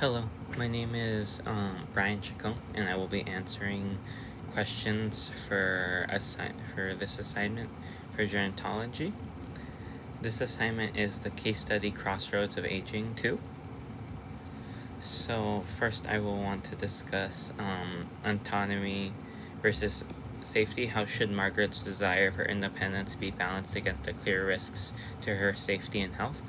Hello, my name is Brian Chacon, and I will be answering questions for this assignment for gerontology. This assignment is the case study Crossroads of Aging 2. So first, I will want to discuss autonomy versus safety. How should Margaret's desire for independence be balanced against the clear risks to her safety and health?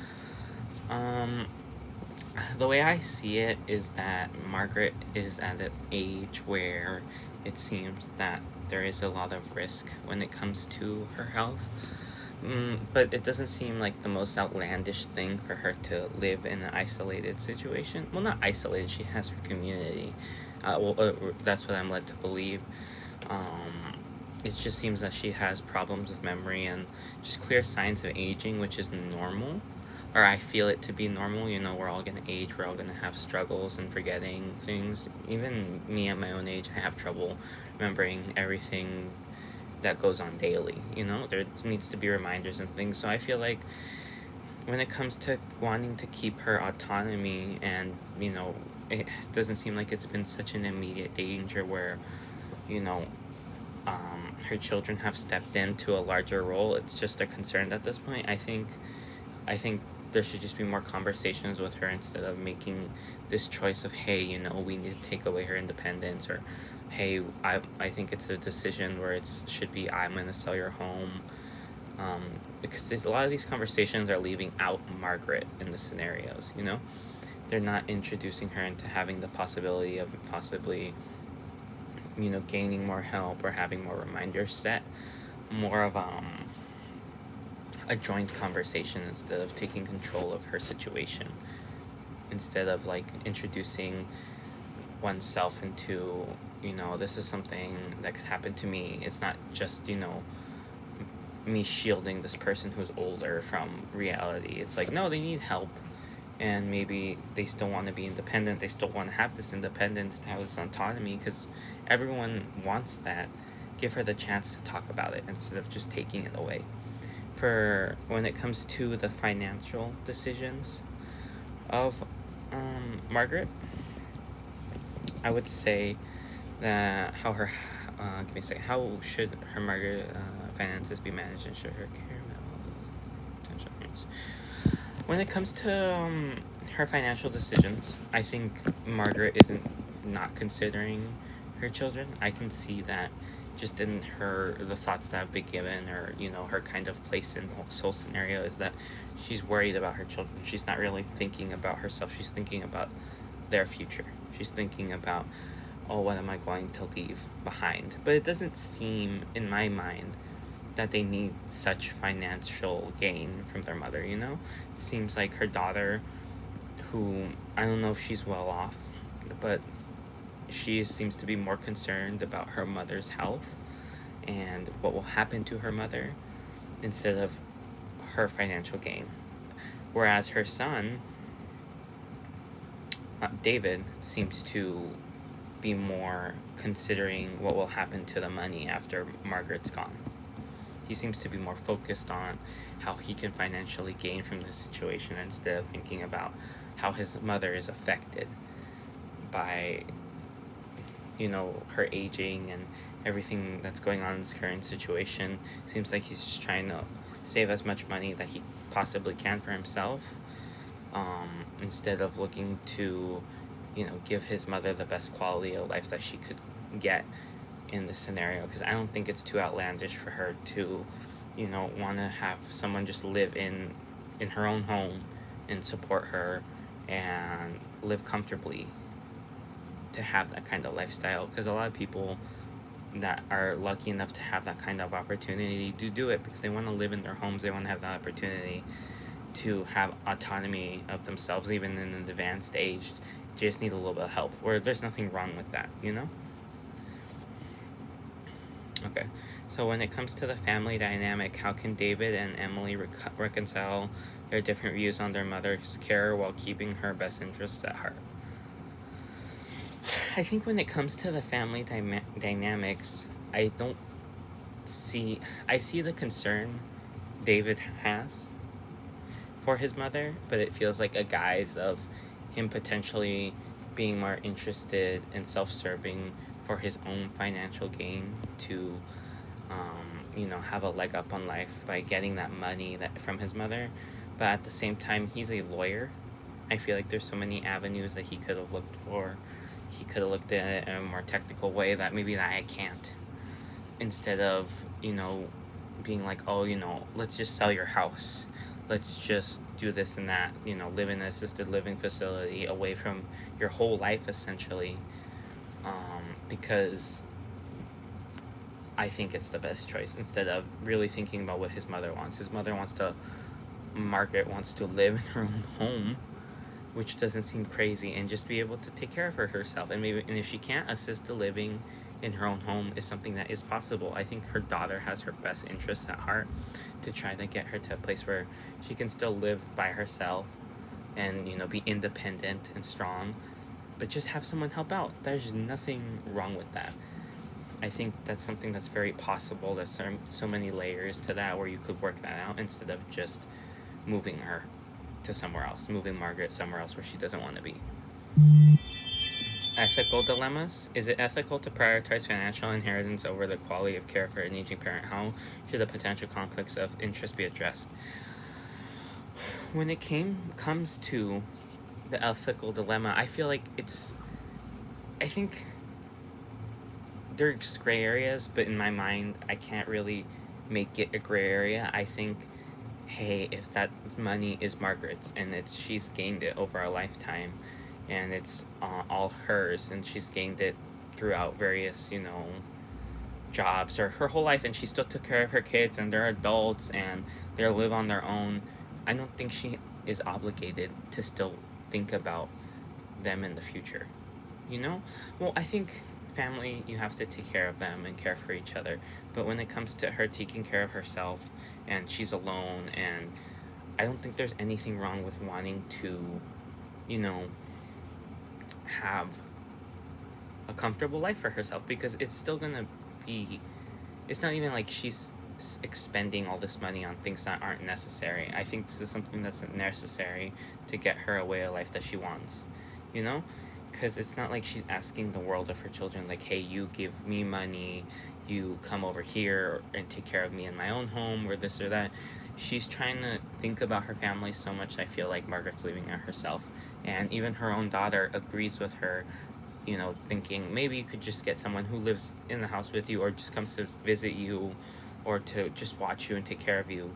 The way I see it is that Margaret is at an age where it seems that there is a lot of risk when it comes to her health. But it doesn't seem like the most outlandish thing for her to live in an isolated situation. Well, not isolated, she has her community. That's what I'm led to believe. Um, it just seems that she has problems with memory and just clear signs of aging, which is normal, or I feel it to be normal. We're all gonna age, we're all gonna have struggles and forgetting things. Even me at my own age, I have trouble remembering everything that goes on daily. There needs to be reminders and things. So I feel like when it comes to wanting to keep her autonomy, and it doesn't seem like it's been such an immediate danger where you know her children have stepped into a larger role. It's just a concern at this point. I think there should just be more conversations with her instead of making this choice of, hey, we need to take away her independence, or hey, I think it's a decision where it should be, I'm going to sell your home. Because a lot of these conversations are leaving out Margaret in the scenarios. They're not introducing her into having the possibility of possibly gaining more help or having more reminders set. More of a joint conversation instead of taking control of her situation, instead of like introducing oneself into, this is something that could happen to me. It's not just me shielding this person who's older from reality. It's like, no, they need help, and maybe they still want to be independent. They still want to have this independence, to have this autonomy, because everyone wants that. Give her the chance to talk about it instead of just taking it away. For when it comes to the financial decisions of Margaret, I would say that give me a second. How should her Margaret finances be managed, and should her care potential needs? When it comes to her financial decisions, I think Margaret isn't not considering her children. I can see that just in the thoughts that have been given, or her kind of place in this whole scenario, is that she's worried about her children. She's not really thinking about herself. She's thinking about their future. She's thinking about, oh, what am I going to leave behind? But it doesn't seem, in my mind, that they need such financial gain from their mother. It seems like her daughter, who, I don't know if she's well off, but she seems to be more concerned about her mother's health and what will happen to her mother, instead of her financial gain. Whereas her son, David, seems to be more considering what will happen to the money after Margaret's gone. He seems to be more focused on how he can financially gain from this situation, instead of thinking about how his mother is affected by her aging and everything that's going on in this current situation. Seems like he's just trying to save as much money that he possibly can for himself, instead of looking to give his mother the best quality of life that she could get in this scenario. Because I don't think it's too outlandish for her to want to have someone just live in her own home and support her and live comfortably, to have that kind of lifestyle. Because a lot of people that are lucky enough to have that kind of opportunity do it because they want to live in their homes. They want to have that opportunity to have autonomy of themselves, even in an advanced age. They just need a little bit of help, where there's nothing wrong with that. Okay, so when it comes to the family dynamic, how can David and Emily reconcile their different views on their mother's care while keeping her best interests at heart? I think when it comes to the family dynamics, I see the concern David has for his mother, but it feels like a guise of him potentially being more interested and self-serving for his own financial gain to have a leg up on life by getting that money that from his mother. But at the same time, he's a lawyer. I feel like there's so many avenues that he could have looked for. He could have looked at it in a more technical way that maybe that I can't. Instead of, being like, oh, let's just sell your house. Let's just do this and that, live in an assisted living facility away from your whole life, essentially. Because I think it's the best choice instead of really thinking about what his mother wants. His mother Margaret wants to live in her own home, which doesn't seem crazy, and just be able to take care of herself. And if she can't, assist the living in her own home is something that is possible. I think her daughter has her best interests at heart to try to get her to a place where she can still live by herself and, be independent and strong, but just have someone help out. There's nothing wrong with that. I think that's something that's very possible. There's so many layers to that where you could work that out instead of just moving her to somewhere else, moving Margaret somewhere else where she doesn't want to be. Ethical dilemmas. Is it ethical to prioritize financial inheritance over the quality of care for an aging parent? How should the potential conflicts of interest be addressed? When it comes to the ethical dilemma, I feel like I think there's gray areas, but in my mind, I can't really make it a gray area. I think, hey, if that money is Margaret's and she's gained it over a lifetime, and it's all hers, and she's gained it throughout various, jobs or her whole life, and she still took care of her kids, and they're adults, and they live on their own. I don't think she is obligated to still think about them in the future. Well, I think family, you have to take care of them and care for each other, but when it comes to her taking care of herself and she's alone, and I don't think there's anything wrong with wanting to have a comfortable life for herself, because it's still gonna be, it's not even like she's expending all this money on things that aren't necessary. I think this is something that's necessary to get her a way of life that she wants, because it's not like she's asking the world of her children, like, hey, you give me money, you come over here and take care of me in my own home, or this or that. She's trying to think about her family so much. I feel like Margaret's leaving out herself, and even her own daughter agrees with her, thinking maybe you could just get someone who lives in the house with you, or just comes to visit you, or to just watch you and take care of you,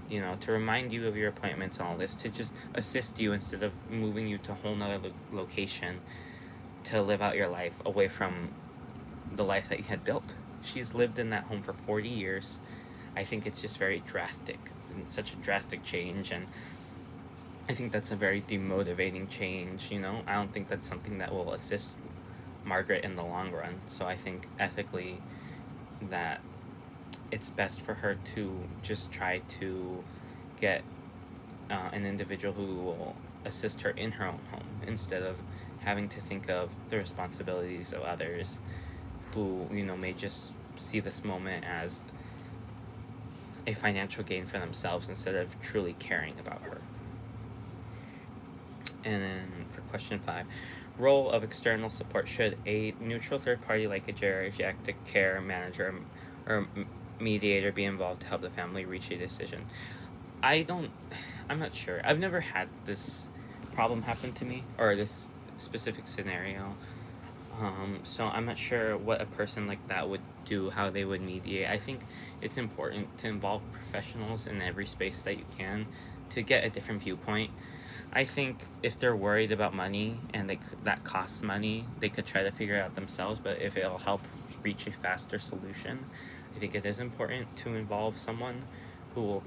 to remind you of your appointments and all this, to just assist you instead of moving you to a whole nother location to live out your life away from the life that you had built. She's lived in that home for 40 years. I think it's just very drastic, and such a drastic change, and I think that's a very demotivating change, I don't think that's something that will assist Margaret in the long run. So I think ethically that it's best for her to just try to get an individual who will assist her in her own home, instead of having to think of the responsibilities of others who, may just see this moment as a financial gain for themselves instead of truly caring about her. And then for question 5, role of external support. Should a neutral third party like a geriatric care manager or mediator be involved to help the family reach a decision? I'm not sure. I've never had this problem happen to me, or this specific scenario. So I'm not sure what a person like that would do, how they would mediate. I think it's important to involve professionals in every space that you can to get a different viewpoint. I think if they're worried about money and that costs money, they could try to figure it out themselves, but if it'll help reach a faster solution, I think it is important to involve someone who will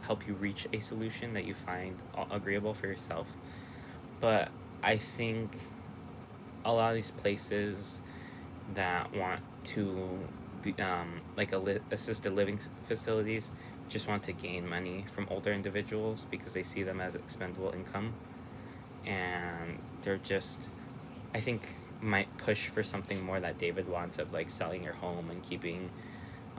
help you reach a solution that you find agreeable for yourself. But I think a lot of these places that want to be assisted living facilities just want to gain money from older individuals because they see them as expendable income, and they're just, I think, might push for something more that David wants, of like selling your home and keeping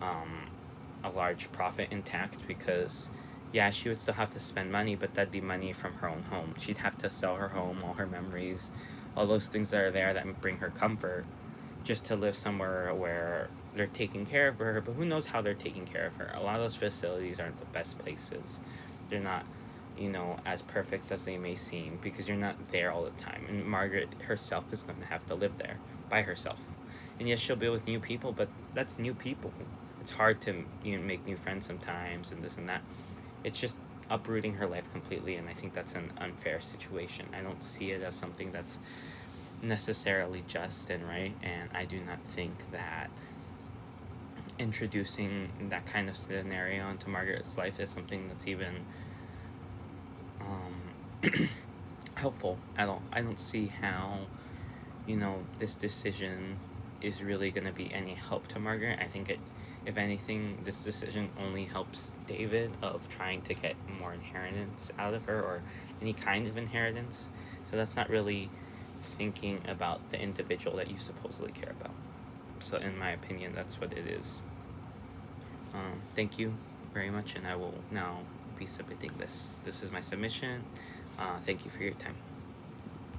a large profit intact, because Yeah, she would still have to spend money, but that'd be money from her own home. She'd have to sell her home, all her memories, all those things that are there that bring her comfort, just to live somewhere where they're taking care of her. But who knows how they're taking care of her? A lot of those facilities aren't the best places. They're not, as perfect as they may seem, because you're not there all the time. And Margaret herself is going to have to live there by herself. And yes, she'll be with new people, but that's new people. It's hard to make new friends sometimes, and this and that. It's just uprooting her life completely, and I think that's an unfair situation. I don't see it as something that's necessarily just and right, and I do not think that introducing that kind of scenario into Margaret's life is something that's even helpful at all. I don't see how, this decision is really going to be any help to Margaret. I think if anything, this decision only helps David of trying to get more inheritance out of her, or any kind of inheritance. So that's not really thinking about the individual that you supposedly care about. So in my opinion, that's what it is. Thank you very much, and I will now be submitting this. This is my submission. Thank you for your time.